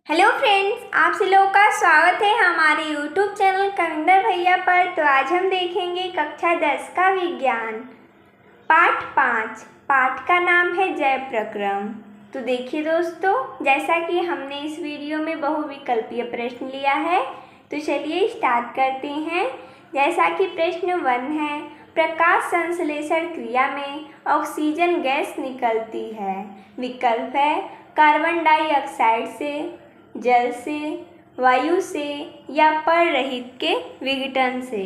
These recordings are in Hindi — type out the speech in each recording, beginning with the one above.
हेलो फ्रेंड्स, आप सभी लोगों का स्वागत है हमारे यूट्यूब चैनल कविंदर भैया पर। तो आज हम देखेंगे कक्षा 10 का विज्ञान पाठ 5। पाठ का नाम है जय प्रक्रम। तो देखिए दोस्तों, जैसा कि हमने इस वीडियो में बहुविकल्पीय प्रश्न लिया है, तो चलिए स्टार्ट करते हैं। जैसा कि प्रश्न 1 है, प्रकाश संश्लेषण क्रिया में ऑक्सीजन गैस निकलती है। विकल्प है कार्बन डाइऑक्साइड से, जल से, वायु से या पररहित के विघटन से।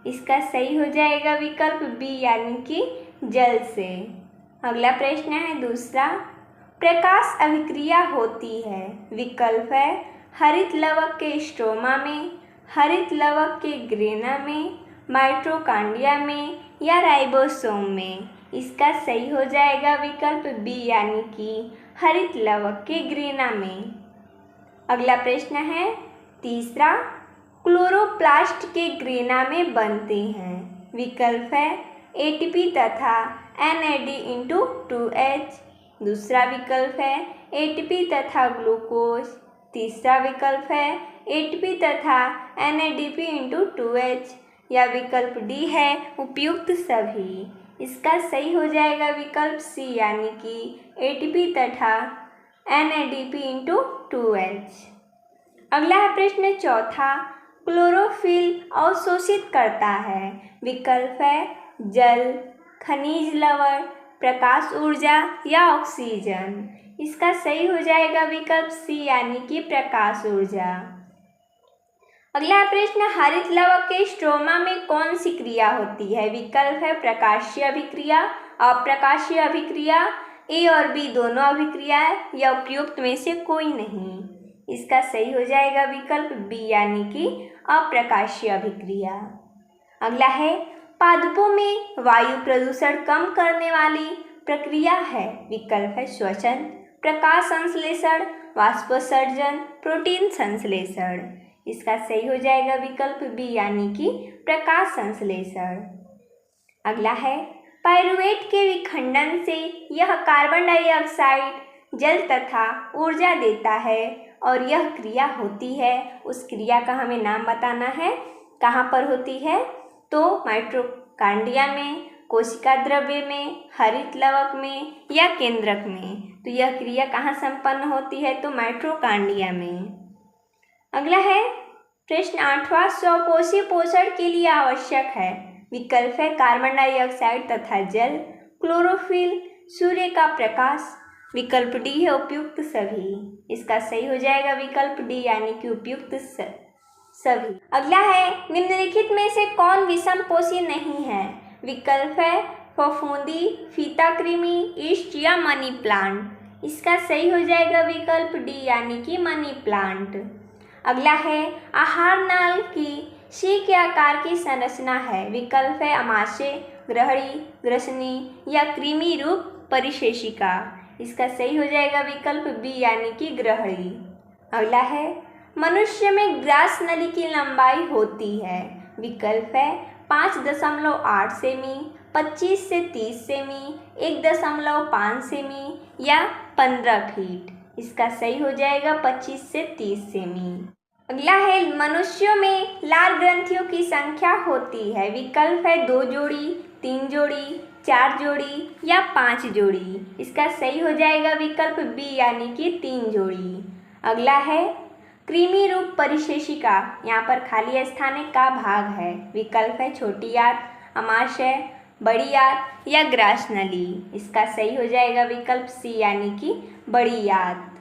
इसका सही हो जाएगा विकल्प बी यानी कि जल से। अगला प्रश्न है दूसरा, प्रकाश अभिक्रिया होती है। विकल्प है हरित लवक के स्ट्रोमा में, हरित लवक के ग्रेना में, माइटोकॉन्ड्रिया में या राइबोसोम में। इसका सही हो जाएगा विकल्प बी यानी कि हरित लवक के ग्रेना में। अगला प्रश्न है तीसरा, क्लोरोप्लास्ट के ग्रेना में बनते हैं। विकल्प है एटीपी तथा NAD/2H। दूसरा विकल्प है एटीपी तथा ग्लूकोज। तीसरा विकल्प है एटीपी तथा NADP/2H या विकल्प डी है उपयुक्त सभी। इसका सही हो जाएगा विकल्प सी यानी कि एटीपी तथा NADP/2H। अगला है प्रश्न चौथा, क्लोरोफिल अवशोषित करता है। विकल्प है जल, खनिज लवण, प्रकाश ऊर्जा या ऑक्सीजन। इसका सही हो जाएगा विकल्प सी यानी कि प्रकाश ऊर्जा। अगला प्रश्न, हरित लवक के स्ट्रोमा में कौन सी क्रिया होती है। विकल्प है प्रकाशीय अभिक्रिया, अप्रकाशीय अभिक्रिया, ए और बी दोनों अभिक्रिया या उपयुक्त में से कोई नहीं। इसका सही हो जाएगा विकल्प बी यानी कि अप्रकाशीय अभिक्रिया। अगला है पादपों में वायु प्रदूषण कम करने वाली प्रक्रिया है। विकल्प है श्वसन, प्रकाश संश्लेषण, वाष्पोत्सर्जन, प्रोटीन संश्लेषण। इसका सही हो जाएगा विकल्प बी यानी कि प्रकाश संश्लेषण। अगला है पाइरुवेट के विखंडन से यह कार्बन डाइऑक्साइड, जल तथा ऊर्जा देता है और यह क्रिया होती है। उस क्रिया का हमें नाम बताना है। कहाँ पर होती है? तो माइटोकॉन्ड्रिया में, कोशिका द्रव्य में, हरित लवक में या केंद्रक में। तो यह क्रिया कहाँ संपन्न होती है? तो माइटोकॉन्ड्रिया में। अगला है प्रश्न 8वां, स्वपोषी पोषण के लिए आवश्यक है। विकल्प है कार्बन डाइऑक्साइड तथा जल, क्लोरोफिल, सूर्य का प्रकाश। विकल्प डी है उपयुक्त सभी। इसका सही हो जाएगा विकल्प डी यानी कि उपयुक्त सभी। अगला है निम्नलिखित में से कौन विषमपोषी नहीं है। विकल्प है फफूंदी, फीता कृमि, ईस्ट या मनी प्लांट। इसका सही हो जाएगा विकल्प डी यानी कि मनी प्लांट। अगला है आहार नाल की सी के आकार की संरचना है। विकल्प है आमाशय, ग्रहणी, ग्रसनी या कृमि रूप परिशेषिका। इसका सही हो जाएगा विकल्प बी यानी कि ग्रहणी। अगला है मनुष्य में ग्रास नली की लंबाई होती है। विकल्प है 5.8 सेमी, 25 से 30 सेमी, 1.5 सेमी या 15 फीट। इसका सही हो जाएगा 25 से 30 सेमी। अगला है मनुष्यों में लाल ग्रंथियों की संख्या होती है। विकल्प है 2 जोड़ी, 3 जोड़ी, 4 जोड़ी या 5 जोड़ी। इसका सही हो जाएगा विकल्प बी यानी कि 3 जोड़ी। अगला है कृमि रूप परिशेषिका, यहाँ पर खाली स्थान का भाग है। विकल्प है छोटी आंत, आमाशय, बड़ी आंत या ग्रास नली। इसका सही हो जाएगा विकल्प सी यानी कि बड़ी आंत।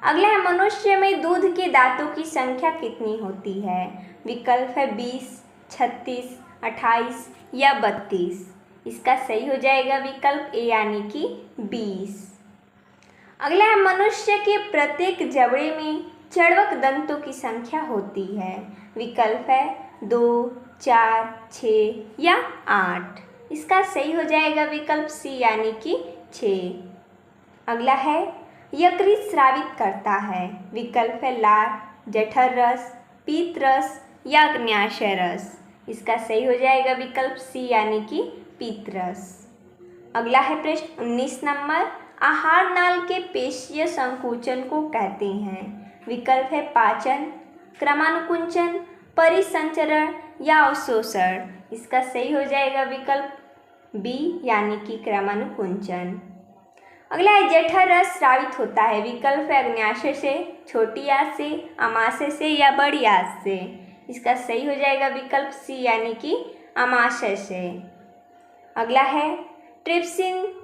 अगला है मनुष्य में दूध के दांतों की संख्या कितनी होती है। विकल्प है 20, 36, 28 या 32। इसका सही हो जाएगा विकल्प ए यानी कि 20। अगला है मनुष्य के प्रत्येक जबड़े में चर्वक दंतों की संख्या होती है। विकल्प है 2, 4, 6 या 8। इसका सही हो जाएगा विकल्प सी यानी कि 6। अगला है यकृत स्रावित करता है। विकल्प है लार, जठर रस, पीत रस या अग्न्याशय रस। इसका सही हो जाएगा विकल्प सी यानी कि पीत रस। अगला है प्रश्न 19 नंबर, आहार नाल के पेशीय संकोचन को कहते हैं? विकल्प है पाचन, क्रमानुकुंचन, परिसंचरण या अवशोषण। इसका सही हो जाएगा विकल्प बी यानी कि क्रमानुकुंचन। अगला है जठर रस स्रावित होता है। विकल्प है अग्न्याशय से, छोटी आंत से, आमाशय से या बड़ी आंत से। इसका सही हो जाएगा विकल्प सी यानी कि आमाशय से। अगला है ट्रिप्सिन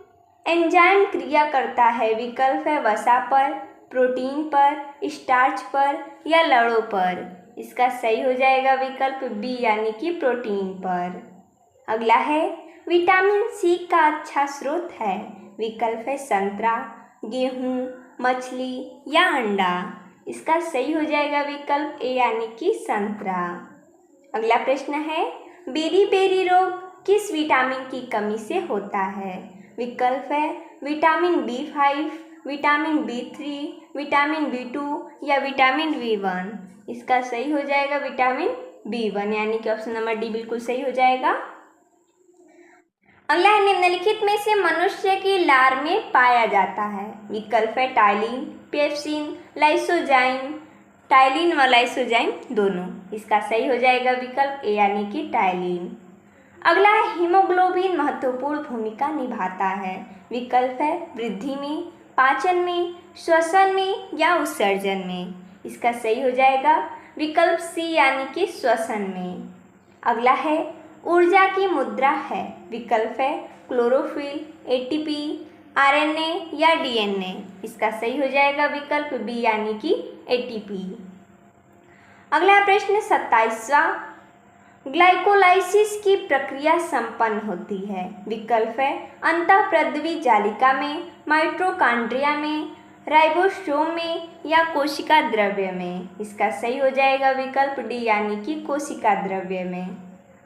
एंजाइम क्रिया करता है। विकल्प है वसा पर, प्रोटीन पर, स्टार्च पर या लड़ों पर। इसका सही हो जाएगा विकल्प बी यानी कि प्रोटीन पर। अगला है विटामिन सी का अच्छा स्रोत है। विकल्प है संतरा, गेहूँ, मछली या अंडा। इसका सही हो जाएगा विकल्प ए यानी कि संतरा। अगला प्रश्न है बेरी-बेरी रोग किस विटामिन की कमी से होता है? विकल्प है vitamin B5, vitamin B3, vitamin B2 या विटामिन B1। इसका सही हो जाएगा विटामिन B1 यानी कि ऑप्शन नंबर डी बिल्कुल सही हो जाएगा। अगला है निम्नलिखित में से मनुष्य की लार में पाया जाता है। विकल्प है टाइलिन, पेप्सिन, लाइसोजाइम, टाइलिन व लाइसोजाइम दोनों। इसका सही हो जाएगा विकल्प ए यानी कि टाइलिन। अगला है हीमोग्लोबिन महत्वपूर्ण भूमिका निभाता है। विकल्प है वृद्धि में, पाचन में, श्वसन में या उत्सर्जन में। इसका सही हो जाएगा विकल्प सी यानी कि श्वसन में। अगला है ऊर्जा की मुद्रा है। विकल्प है क्लोरोफिल, एटीपी, आरएनए या डीएनए। इसका सही हो जाएगा विकल्प बी यानी कि एटीपी। अगला प्रश्न 27वां ग्लाइकोलाइसिस की प्रक्रिया संपन्न होती है। विकल्प है अंतःप्रद्रवी जालिका में, माइटोकॉन्ड्रिया में, राइबोसोम में या कोशिका द्रव्य में। इसका सही हो जाएगा विकल्प डी यानी कि कोशिका द्रव्य में।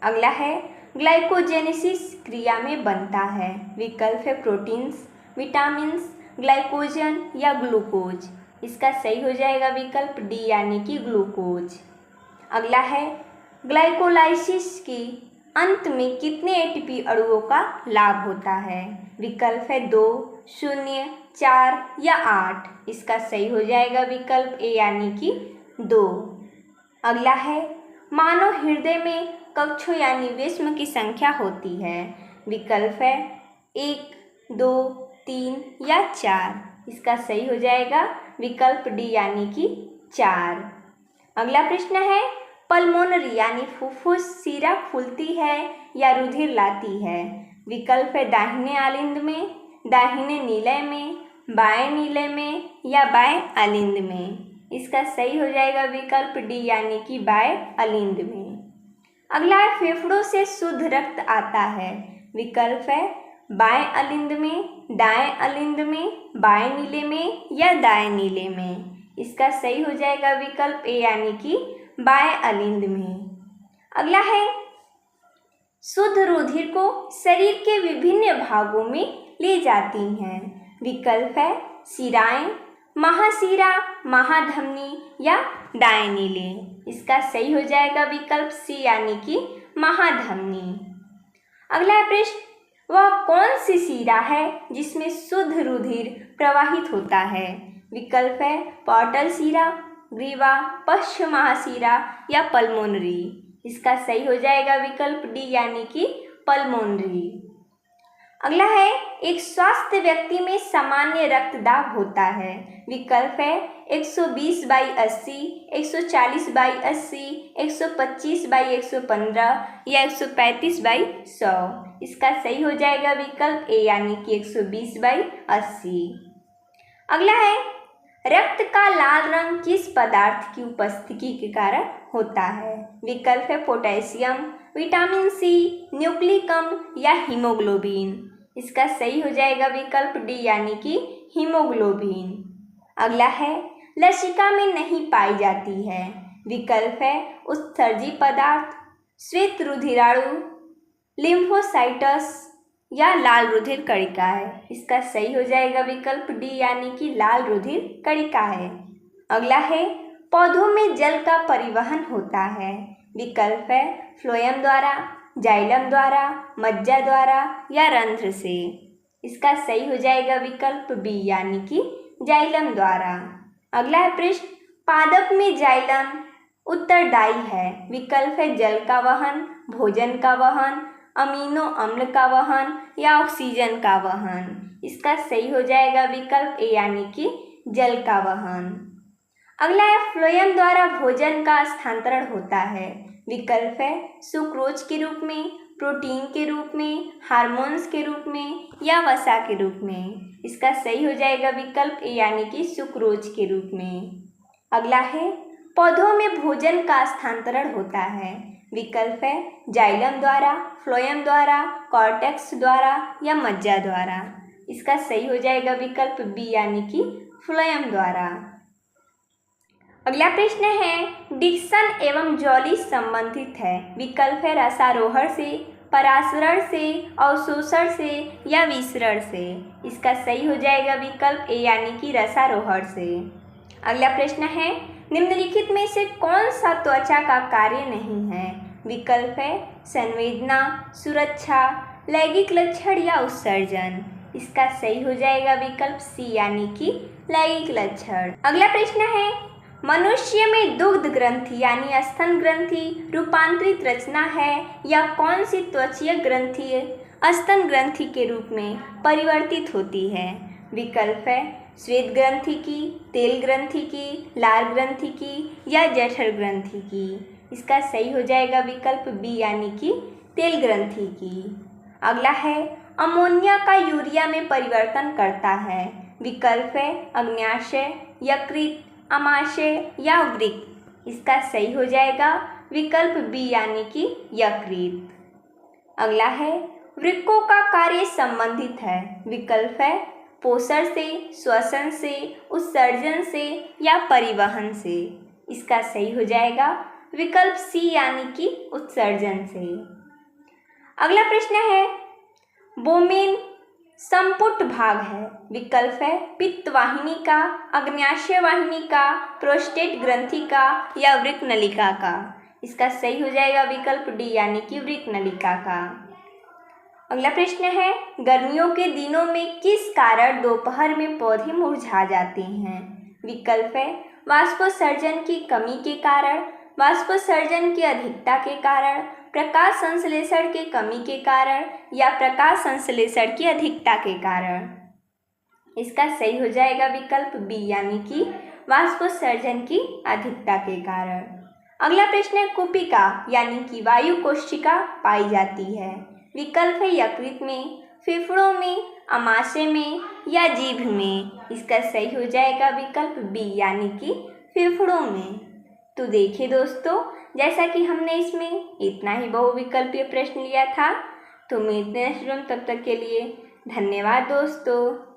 अगला है ग्लाइकोजेनेसिस क्रिया में बनता है। विकल्प है प्रोटीन्स, विटामिन्स, ग्लाइकोजन या ग्लूकोज। इसका सही हो जाएगा विकल्प डी यानी कि ग्लूकोज। अगला है ग्लाइकोलाइसिस की अंत में कितने एटीपी अणुओं का लाभ होता है? विकल्प है 2, 0, 4 या 8। इसका सही हो जाएगा विकल्प ए यानी कि 2। अगला है मानव हृदय में कक्षों यानी वेश्म की संख्या होती है। विकल्प है 1, 2, 3 या 4। इसका सही हो जाएगा विकल्प डी यानी कि 4। अगला प्रश्न है पल्मोनरी यानी फुफ्फुस सिरा फूलती है या रुधिर लाती है? विकल्प है दाहिने आलिंद में, दाहिने नीलय में, बाएं नीलय में या बाएं आलिंद में। इसका सही हो जाएगा विकल्प डी यानी कि बाएं आलिंद में। अगला है फेफड़ों से शुद्ध रक्त आता है। विकल्प है बाएं आलिंद में, दाएं आलिंद में, बाएं नीले में या दाएं नीले में। इसका सही हो जाएगा विकल्प ए यानी कि बाएं आलिंद में। अगला है शुद्ध रुधिर को शरीर के विभिन्न भागों में ले जाती हैं। विकल्प है शिराएं, महाशिरा, महाधमनी या दाएं नीले। इसका सही हो जाएगा विकल्प सी यानी कि महाधमनी। अगला प्रश्न वह कौन सी शिरा है जिसमें शुद्ध रुधिर प्रवाहित होता है? विकल्प है पोर्टल शिरा, ग्रीवा, पश्च महाशिरा या पल्मोनरी। इसका सही हो जाएगा विकल्प डी यानी कि पल्मोनरी। अगला है एक स्वस्थ व्यक्ति में सामान्य रक्तदाब होता है। विकल्प है 120/80, 140/80, 125/115 या 135/100। इसका सही हो जाएगा विकल्प ए यानी कि 120/80। अगला है रक्त का लाल रंग किस पदार्थ की उपस्थिति के कारण होता है? विकल्प है पोटेशियम, विटामिन सी, न्यूक्लिक अम्ल या हीमोग्लोबिन। इसका सही हो जाएगा विकल्प डी यानी कि हीमोग्लोबिन। अगला है लसिका में नहीं पाई जाती है। विकल्प है उत्सर्जी पदार्थ, श्वेत रुधिराणु, लिम्फोसाइटस या लाल रुधिर कणिका है। इसका सही हो जाएगा विकल्प डी यानी कि लाल रुधिर कणिका है। अगला है पौधों में जल का परिवहन होता है। विकल्प है फ्लोएम द्वारा, जाइलम द्वारा, मज्जा द्वारा या रंध्र से। इसका सही हो जाएगा विकल्प बी यानी कि जाइलम द्वारा। अगला है प्रश्न, पादप में जाइलम उत्तरदायी है। विकल्प है जल का वहन, भोजन का वहन, अमीनो अम्ल का वहन या ऑक्सीजन का वहन। इसका सही हो जाएगा विकल्प ए यानी कि जल का वहन। अगला है फ्लोएम द्वारा भोजन का स्थानांतरण होता है। विकल्प है सुक्रोज के रूप में, प्रोटीन के रूप में, हार्मोन्स के रूप में या वसा के रूप में। इसका सही हो जाएगा विकल्प ए यानी कि सुक्रोज के रूप में। अगला है पौधों में भोजन का स्थानांतरण होता है। विकल्प है जाइलम द्वारा, फ्लोएम द्वारा, कॉर्टेक्स द्वारा या मज्जा द्वारा। इसका सही हो जाएगा विकल्प बी यानी कि फ्लोएम द्वारा। अगला प्रश्न है डिक्सन एवं जॉली संबंधित है। विकल्प है रसारोहण से, परासरण से, अवशोषण से या विसरण से। इसका सही हो जाएगा विकल्प ए यानी कि रसारोहण से। अगला प्रश्न है निम्नलिखित में से कौन सा त्वचा का कार्य नहीं है। विकल्प है संवेदना, सुरक्षा, लैंगिक लक्षण या उत्सर्जन। इसका सही हो जाएगा विकल्प सी यानी कि लैंगिक लक्षण। अगला प्रश्न है मनुष्य में दुग्ध ग्रंथि यानी स्तन ग्रंथि रूपांतरित रचना है या कौन सी त्वचीय ग्रंथि स्तन ग्रंथि के रूप में परिवर्तित होती है। विकल्प है श्वेत ग्रंथि की, तेल ग्रंथि की, लाल ग्रंथि की या जठर ग्रंथि की। इसका सही हो जाएगा विकल्प बी यानी कि तेल ग्रंथि की। अगला है अमोनिया का यूरिया में परिवर्तन करता है। विकल्प है अग्न्याशय, यकृत, अमाशय या वृक्क। इसका सही हो जाएगा विकल्प बी यानी कि यकृत। अगला है वृक्कों का कार्य संबंधित है। विकल्प है पोषण से, श्वसन से, उत्सर्जन से या परिवहन से। इसका सही हो जाएगा विकल्प सी यानी कि उत्सर्जन से। अगला प्रश्न है बोमेन संपुट भाग है। विकल्प है पित्त वाहिनी का, अग्न्याशय वाहिनी का, प्रोस्टेट ग्रंथि का या वृक्क नलिका का। इसका सही हो जाएगा विकल्प डी यानी कि वृक्क नलिका का। अगला प्रश्न है गर्मियों के दिनों में किस कारण दोपहर में पौधे मुरझा जाते हैं। विकल्प है वाष्पोत्सर्जन की कमी के कारण, वाष्पोत्सर्जन की अधिकता के कारण, प्रकाश संश्लेषण की कमी के कारण या प्रकाश संश्लेषण की अधिकता के कारण। इसका सही हो जाएगा विकल्प बी यानी कि वाष्पोत्सर्जन की अधिकता के कारण। अगला प्रश्न है कुपिका यानी कि वायु कोशिका पाई जाती है। विकल्प है यकृत में, फेफड़ों में, अमाशय में या जीभ में। इसका सही हो जाएगा विकल्प बी यानी कि फेफड़ों में। तो देखिए दोस्तों, जैसा कि हमने इसमें इतना ही बहुविकल्पीय प्रश्न लिया था। तो मिलते हैं तब तक के लिए धन्यवाद दोस्तों।